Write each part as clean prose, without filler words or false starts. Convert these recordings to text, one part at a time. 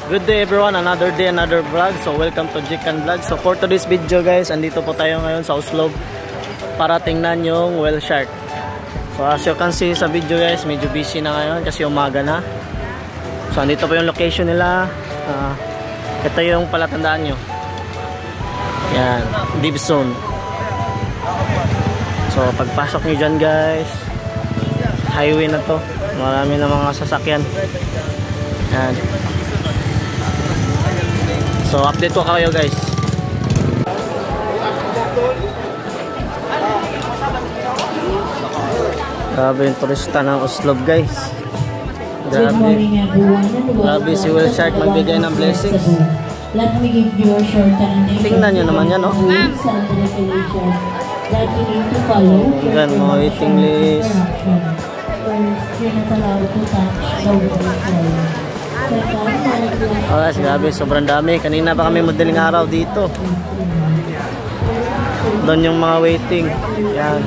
Good day everyone, another day, another vlog. So welcome to Jikan Vlog. So for today's video guys, andito po tayo ngayon sa Oslob para tingnan yung whale shark. So as you can see sa video guys, medyo busy na ngayon kasi umaga na. So andito po yung location nila. Ito yung palatandaan nyo. Yan, deep zone. So pagpasok nyo dyan guys, highway na to. Marami na mga sasakyan. Yan. So update ko kayo guys. Grabe yung turista ng Oslob guys. Grabe. Grabe si whale shark magbigay ng blessings. Let me give you a short time. Tingnan nyo naman yan, no? Yan, mga waiting list. You're not allowed to touch the waterfall. Oh guys, grabe, sobrang dami. Kanina pa kami madaling araw dito. Doon yung mga waiting. Yan.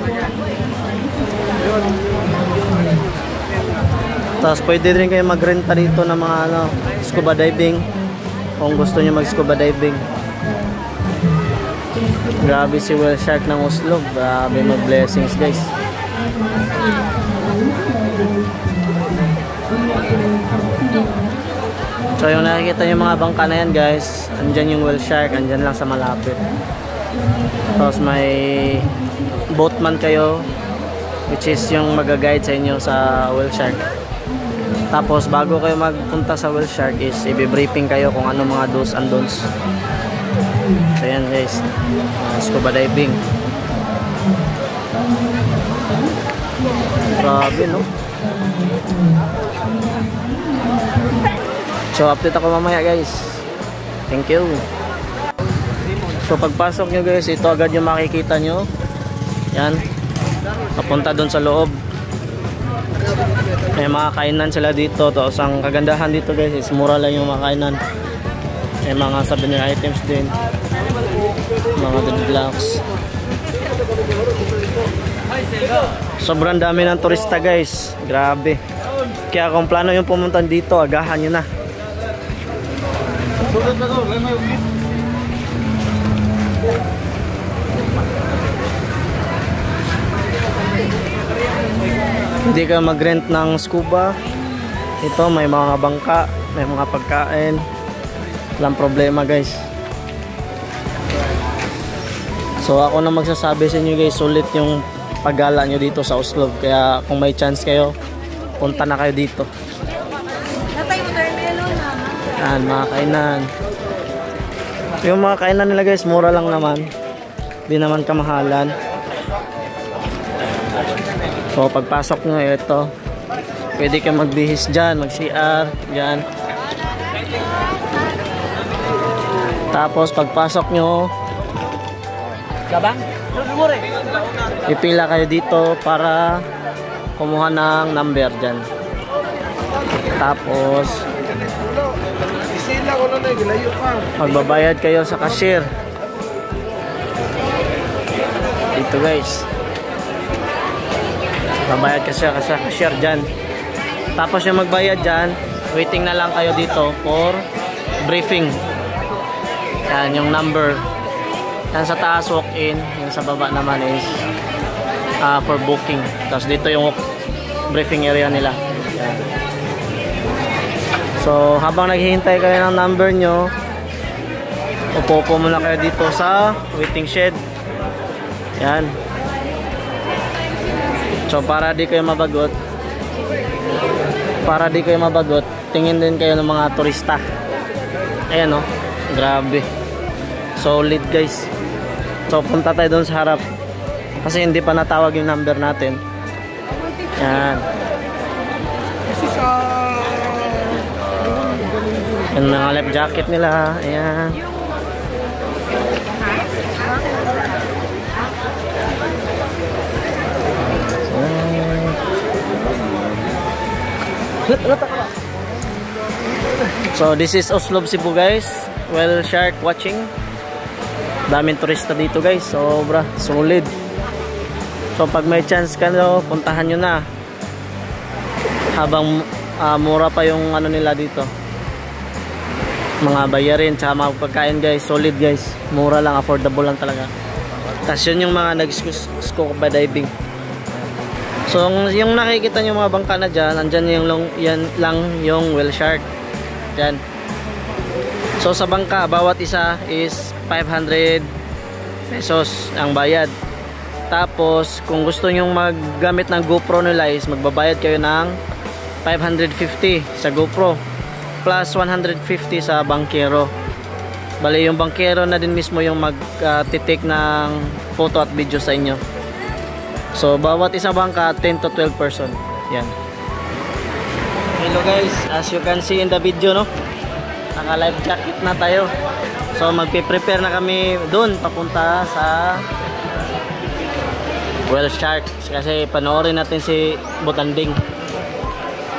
Tapos pwede rin kayo magrenta dito ng mga scuba diving. Kung gusto nyo mag scuba diving. Grabe si whale shark ng Oslob. Grabe mag blessings guys. So yung nakikita yung mga bangka na yan guys, andyan yung whale shark, andyan lang sa malapit. Tapos may boatman kayo, which is yung mag-guide sa inyo sa whale shark. Tapos bago kayo magpunta sa whale shark is i-briefing kayo kung ano mga do's and don'ts. So yan guys, scuba diving. Grabe no? So update ako mamaya guys. Thank you. So pagpasok nyo guys, ito agad yung makikita nyo. Yan. Papunta doon sa loob. May mga kainan sila dito. Tapos ang kagandahan dito guys is mura lang yung mga kainan. May mga souvenir items din. Mga blocks. Sobrang dami ng turista guys. Grabe. Kaya kung plano yung pumunta dito, agahan nyo na. Hindi ka mag-rent ng scuba. Ito may mga bangka, may mga pagkain. Walang problema guys. So ako na magsasabi sa inyo guys, sulit yung paggala nyo dito sa Oslob. Kaya kung may chance kayo, punta na kayo dito. Yan, mga kainan. Yung mga kainan nila guys, mura lang naman. Di naman kamahalan. So pagpasok nyo ito, pwede kayo magbihis dyan, mag-CR dyan. Tapos pagpasok nyo, ipila kayo dito para kumuha ng number dyan. Tapos magbabayad kayo sa cashier dito guys. Magbayad kasi sa cashier dyan. Tapos yung magbayad dyan, waiting na lang kayo dito for briefing. Yan yung number. Yan sa taas walk-in, yan sa baba naman is for booking. Tapos dito yung briefing area nila. Yan. So habang naghihintay kayo ng number nyo, upo muna kayo dito sa waiting shed. Yan. So para di kayo mabagot, tingin din kayo ng mga turista. Ayan o, grabe. Solid guys. So punta tayo doon sa harap kasi hindi pa natawag yung number natin. Yan. Yung mga life jacket nila. Ayan. So this is Oslob, Cebu guys. Whale shark watching. Daming turista dito guys. Sobra solid. So pag may chance ka puntahan nyo na. habang mura pa yung ano nila dito. mga bayarin tsaka mga pagkain guys, solid guys, mura lang, affordable lang talaga. Tapos yun yung mga nag-scuba diving. So yung nakikita nyo mga bangka na dyan, andyan yan lang yung whale shark dyan. So sa bangka, bawat isa is 500 pesos ang bayad. Tapos kung gusto nyo maggamit ng GoPro nila is magbabayad kayo ng 550 sa GoPro plus 150 sa bangkero. Bali yung bangkero na din mismo yung mag-take ng photo at video sa inyo. So bawat isang bangka 10 to 12 person. Yan. Hello guys, as you can see in the video, no, naka life jacket na tayo. So magpe-prepare na kami doon papunta sa whale shark kasi panoorin natin si Butanding.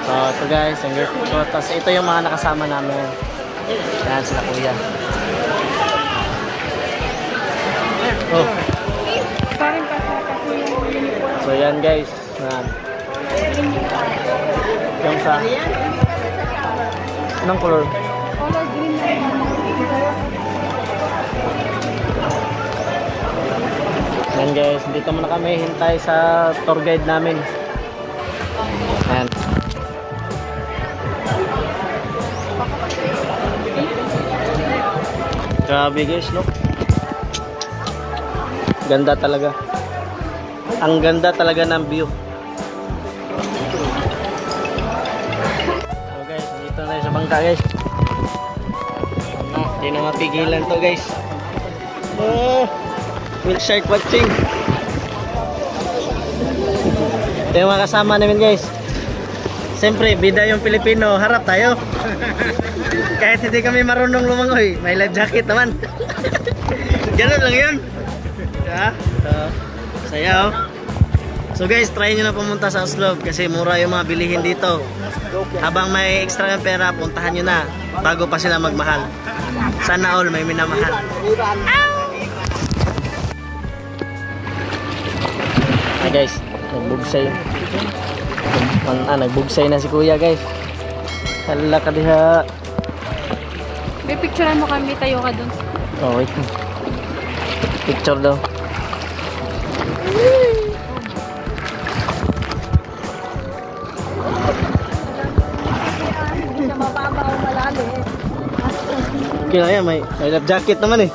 So ito guys, ang girl ko. Tapos ito yung mga nakasama namin. Yan sila kuya. Oh. So yan guys. Yan. Yung sa anong color? Color green na yan guys, dito muna kami hintay sa tour guide namin. Yan. Grabe guys, no? Ganda talaga. Ang ganda talaga ng view. So guys, dito na sa bangka guys. Hindi na mapigilan to guys. Whale shark watching. Ito yung mga kasama namin guys. Siyempre, bida yung Pilipino, harap tayo. Kahit hindi kami marunong lumangoy, may life jacket naman. Ganun lang yun. Diba? So, saya oh. So guys, try nyo na pumunta sa Oslo kasi mura yung mga bilihin dito. Habang may extra ng pera, puntahan nyo na bago pa sila magmahal. Sana all may minamahal. Hi guys, nagbugsay. Nagbugsay na si kuya guys. Hala ka diha. May picturean mo kami, tayo ka dun. Oh wait. Picture daw. Hindi siya mababa o malalim. Kaya may life jacket naman eh.